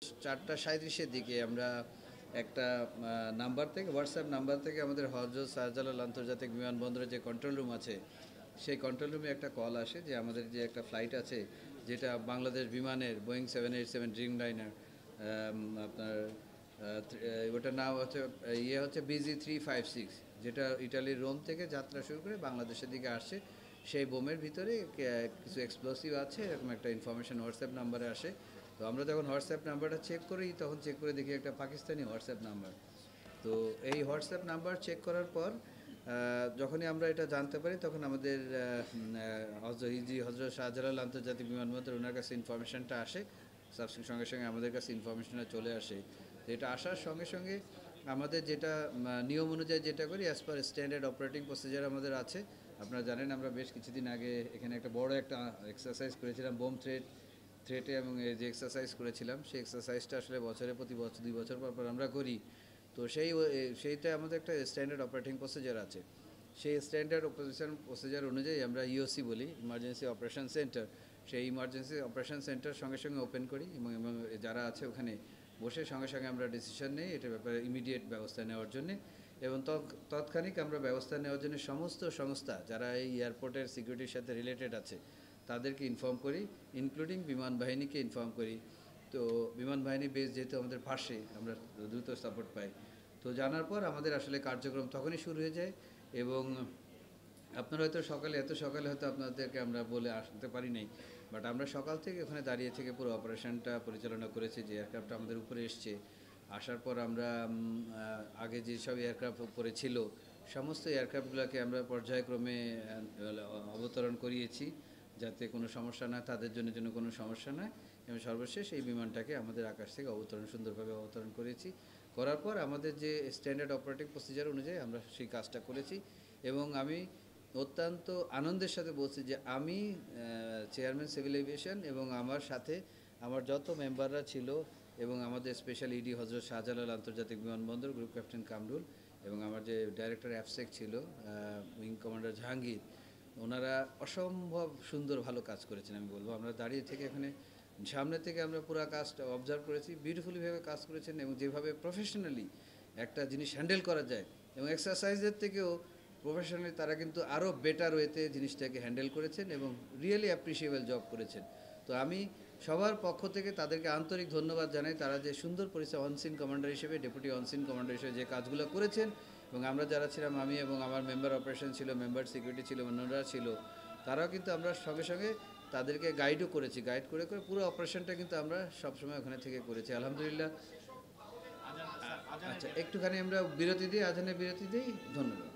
4:37-এর দিকে আমরা একটা নাম্বার থেকে হোয়াটসঅ্যাপ নাম্বার থেকে আমাদের হজরত শাহজালাল আন্তর্জাতিক বিমানবন্দরের যে কন্ট্রোল রুম আছে সেই কন্ট্রোল রুমে একটা কল আসে যে আমাদের যে একটা ফ্লাইট আছে যেটা বাংলাদেশ বিমানের বোয়িং 787 ড্রিম লাইনার আপনার ওটার নাম হচ্ছে BG356 যেটা ইটালির রোম থেকে যাত্রা শুরু করে বাংলাদেশের দিকে আসছে। সেই বোমের ভিতরে কিছু এক্সপ্লোসিভ আছে এরকম একটা ইনফরমেশন হোয়াটসঅ্যাপ নাম্বারে আসে। তো আমরা যখন হোয়াটসঅ্যাপ নাম্বারটা চেক করি তখন চেক করে দেখি একটা পাকিস্তানি হোয়াটসঅ্যাপ নাম্বার। তো এই হোয়াটসঅ্যাপ নাম্বার চেক করার পর যখনই আমরা এটা জানতে পারি তখন আমাদের হজরত শাহজালাল আন্তর্জাতিক বিমানবন্দর ওনার কাছে ইনফরমেশনটা আসে। সঙ্গে সঙ্গে আমাদের কাছে ইনফরমেশনটা চলে আসে। তো এটা আসার সঙ্গে সঙ্গে আমাদের যেটা নিয়ম অনুযায়ী যেটা করি as per standard operating procedure আমাদের আছে। আপনারা জানেন আমরা বেশ কিছুদিন আগে এখানে একটা বড় একটা এক্সারসাইজ করেছিলাম বোম থ্রেটে এবং যে এক্সারসাইজ করেছিলাম সেই এক্সারসাইজটা আসলে প্রতি বছর 2 বছর পর আমরা করি। তো সেইটা আমাদের একটা স্ট্যান্ডার্ড অপারেটিং প্রসিজার আছে। সেই স্ট্যান্ডার্ড প্রসিজার অনুযায়ী আমরা ইওসি বলি, ইমার্জেন্সি অপারেশন সেন্টার। সেই ইমার্জেন্সি অপারেশন সেন্টার সঙ্গে সঙ্গে ওপেন করি এবং যারা আছে ওখানে বসে সঙ্গে সঙ্গে আমরা ডিসিশন নিই এটার ব্যাপারে ইমিডিয়েট ব্যবস্থা নেওয়ার জন্যে। এবং তৎক্ষণিক আমরা ব্যবস্থা নেওয়ার জন্য সমস্ত সংস্থা যারা এই এয়ারপোর্টের সিকিউরিটির সাথে রিলেটেড আছে তাদেরকে ইনফর্ম করি, ইনক্লুডিং বিমান বাহিনীকে ইনফর্ম করি। তো বিমান বাহিনী বেস যেহেতু আমাদের পাশে, আমরা দ্রুত সাপোর্ট পাই। তো জানার পর আমাদের আসলে কার্যক্রম তখনই শুরু হয়ে যায়। এবং আপনারা হয়তো এত সকালে হয়তো আপনাদেরকে আমরা বলে আসতে পারি নাই, বাট আমরা সকাল থেকে ওখানে দাঁড়িয়ে থেকে পুরো অপারেশনটা পরিচালনা করেছি। যে এয়ারক্রাফটটা আমাদের উপরে এসছে, আসার পর আমরা আগে যেসব এয়ারক্রাফট উপরে ছিল সমস্ত এয়ারক্রাফটগুলোকে আমরা পর্যায়ক্রমে অবতরণ করিয়েছি যাতে কোনো সমস্যা না, তাদের জন্য কোনো সমস্যা নয়। এবং সর্বশেষ এই বিমানটাকে আমাদের আকাশ থেকে সুন্দরভাবে অবতরণ করার পর আমাদের যে স্ট্যান্ডার্ড অপারেটিং প্রসিজার অনুযায়ী আমরা সেই কাজটা করেছি। এবং আমি অত্যন্ত আনন্দের সাথে বলছি যে আমি চেয়ারম্যান সিভিল এভিয়েশন এবং আমার সাথে আমার যত মেম্বাররা ছিল এবং আমাদের স্পেশাল ইডি হজরত শাহজালাল আন্তর্জাতিক বিমানবন্দর গ্রুপ ক্যাপ্টেন কামরুল এবং আমার যে ডাইরেক্টর অ্যাফসেক ছিল উইং কমান্ডার জাহাঙ্গীর, ওনারা অসম্ভব সুন্দর ভালো কাজ করেছেন। আমি বলবো আমরা দাঁড়িয়ে থেকে এখানে সামনে থেকে আমরা পুরো কাজটা অবজার্ভ করেছি, বিউটিফুলিভাবে কাজ করেছেন এবং যেভাবে প্রফেশনালি একটা জিনিস হ্যান্ডেল করা যায় এবং এক্সারসাইজের থেকেও প্রফেশনালি তারা কিন্তু আরও বেটার ওয়েতে জিনিসটাকে হ্যান্ডেল করেছেন এবং রিয়েলি অ্যাপ্রিসিয়েবল জব করেছেন। তো আমি সবার পক্ষ থেকে তাদেরকে আন্তরিক ধন্যবাদ জানাই। তারা যে সুন্দর পরিচয় অনসিন কমান্ডার হিসেবে, ডেপুটি অনসিন কমান্ডার হিসেবে যে কাজগুলো করেছেন এবং আমরা যারা ছিলাম, আমি এবং আমার মেম্বার অপারেশন ছিল, মেম্বার সিকিউরিটি ছিল, অন্যরা ছিল, তারাও কিন্তু আমরা সঙ্গে সঙ্গে তাদেরকে গাইডও করেছি। গাইড করে পুরো অপারেশনটা কিন্তু আমরা সবসময় ওখানে থেকে করেছি আলহামদুলিল্লাহ। আচ্ছা, একটুখানি আমরা বিরতি দিই, আজানের বিরতি দিই। ধন্যবাদ।